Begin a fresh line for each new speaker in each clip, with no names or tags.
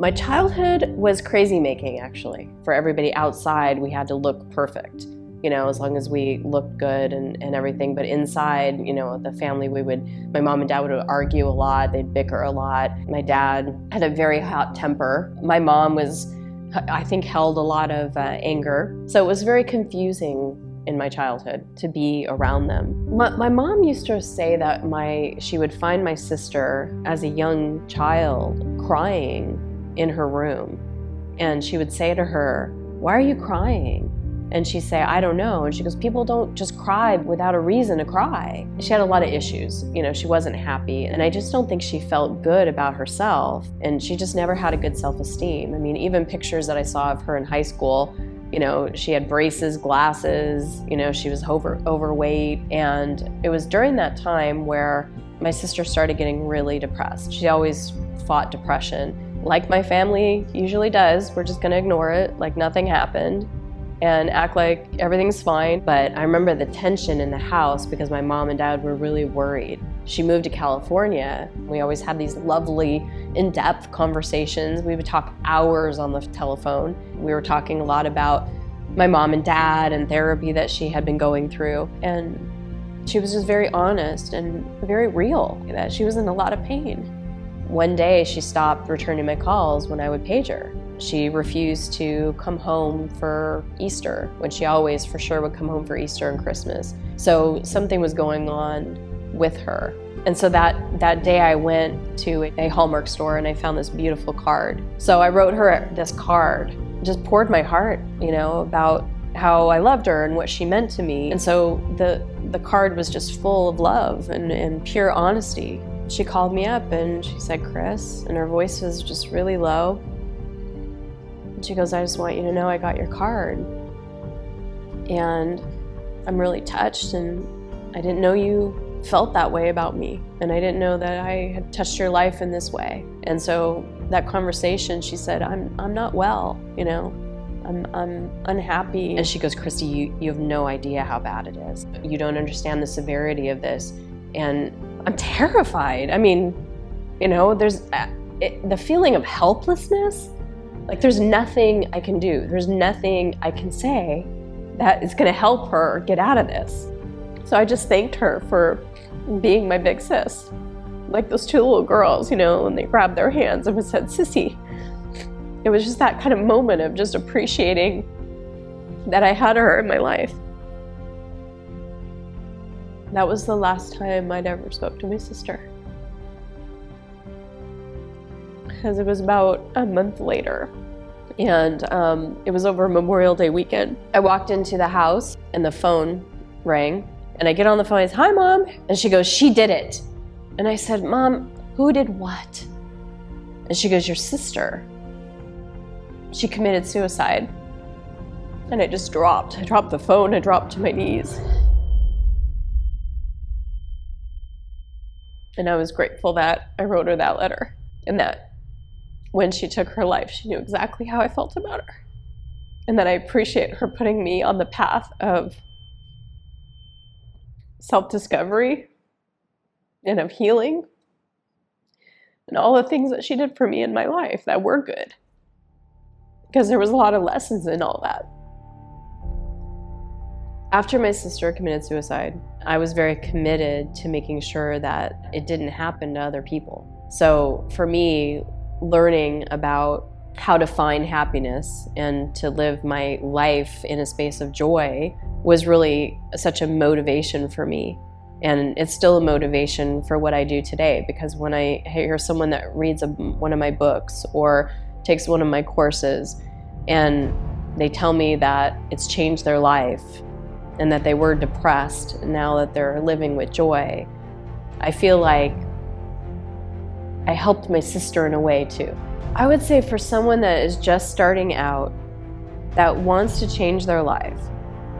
My childhood was crazy making, actually. For everybody outside, we had to look perfect, as long as we looked good and everything. But inside, the family, my mom and dad would argue a lot. They'd bicker a lot. My dad had a very hot temper. My mom I think, held a lot of anger. So it was very confusing in my childhood to be around them. My mom used to say that she would find my sister as a young child crying in her room. And she would say to her, "Why are you crying?" And she'd say, "I don't know." And she goes, "People don't just cry without a reason to cry." She had a lot of issues. She wasn't happy. And I just don't think she felt good about herself. And she just never had a good self-esteem. I mean, even pictures that I saw of her in high school, she had braces, glasses, she was overweight. And it was during that time where my sister started getting really depressed. She always fought depression. Like my family usually does, we're just gonna ignore it like nothing happened and act like everything's fine. But I remember the tension in the house because my mom and dad were really worried. She moved to California. We always had these lovely, in-depth conversations. We would talk hours on the telephone. We were talking a lot about my mom and dad and therapy that she had been going through. And she was just very honest and very real, that she was in a lot of pain. One day she stopped returning my calls when I would page her. She refused to come home for Easter, when she always for sure would come home for Easter and Christmas. So something was going on with her. And so that day I went to a Hallmark store and I found this beautiful card. So I wrote her this card, just poured my heart, about how I loved her and what she meant to me. And so the card was just full of love and pure honesty. She called me up and she said, "Chris," and her voice was just really low. And she goes, "I just want you to know I got your card. And I'm really touched, and I didn't know you felt that way about me. And I didn't know that I had touched your life in this way." And so that conversation, she said, I'm not well, I'm unhappy. And she goes, "Christy, you have no idea how bad it is. You don't understand the severity of this." And I'm terrified. I mean, there's the feeling of helplessness. Like there's nothing I can do. There's nothing I can say that is gonna help her get out of this. So I just thanked her for being my big sis. Like those two little girls, when they grabbed their hands and said, "Sissy." It was just that kind of moment of just appreciating that I had her in my life. That was the last time I'd ever spoke to my sister. Because it was about a month later. And it was over Memorial Day weekend. I walked into the house and the phone rang. And I get on the phone and I say, "Hi, Mom." And she goes, "She did it." And I said, "Mom, who did what?" And she goes, "Your sister. She committed suicide." And I just dropped. I dropped the phone. I dropped to my knees. And I was grateful that I wrote her that letter, and that when she took her life, she knew exactly how I felt about her. And that I appreciate her putting me on the path of self-discovery and of healing and all the things that she did for me in my life that were good. Because there was a lot of lessons in all that. After my sister committed suicide, I was very committed to making sure that it didn't happen to other people. So for me, learning about how to find happiness and to live my life in a space of joy was really such a motivation for me. And it's still a motivation for what I do today, because when I hear someone that reads one of my books or takes one of my courses and they tell me that it's changed their life and that they were depressed and now that they're living with joy, I feel like I helped my sister in a way too. I would say for someone that is just starting out, that wants to change their life,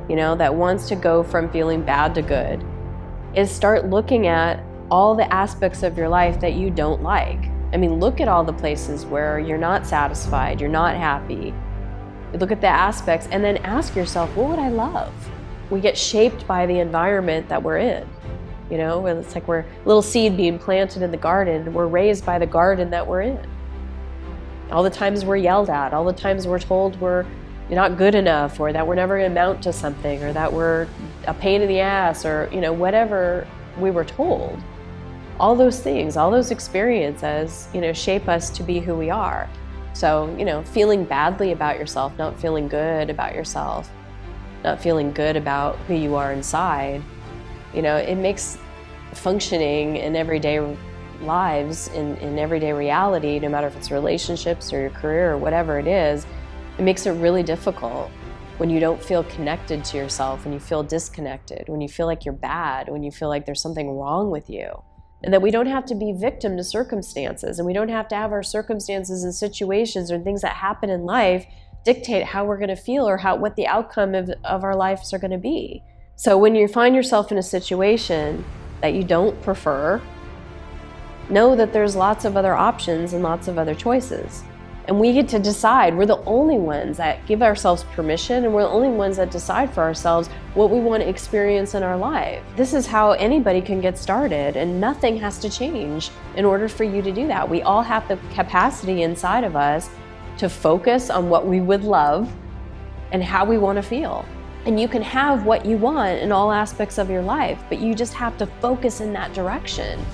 that wants to go from feeling bad to good, is start looking at all the aspects of your life that you don't like. I mean, look at all the places where you're not satisfied, you're not happy. Look at the aspects and then ask yourself, what would I love? We get shaped by the environment that we're in. It's like we're a little seed being planted in the garden, and we're raised by the garden that we're in. All the times we're yelled at, all the times we're told we're not good enough, or that we're never going to amount to something, or that we're a pain in the ass, or whatever we were told. All those things, all those experiences, shape us to be who we are. So, feeling badly about yourself, not feeling good about yourself, not feeling good about who you are inside, it makes functioning in everyday lives, in everyday reality, no matter if it's relationships or your career or whatever it is, it makes it really difficult when you don't feel connected to yourself, when you feel disconnected, when you feel like you're bad, when you feel like there's something wrong with you. And that we don't have to be victim to circumstances, and we don't have to have our circumstances and situations or things that happen in life dictate how we're going to feel or what the outcome of our lives are going to be. So when you find yourself in a situation that you don't prefer, know that there's lots of other options and lots of other choices. And we get to decide. We're the only ones that give ourselves permission, and we're the only ones that decide for ourselves what we want to experience in our life. This is how anybody can get started, and nothing has to change in order for you to do that. We all have the capacity inside of us to focus on what we would love and how we want to feel. And you can have what you want in all aspects of your life, but you just have to focus in that direction.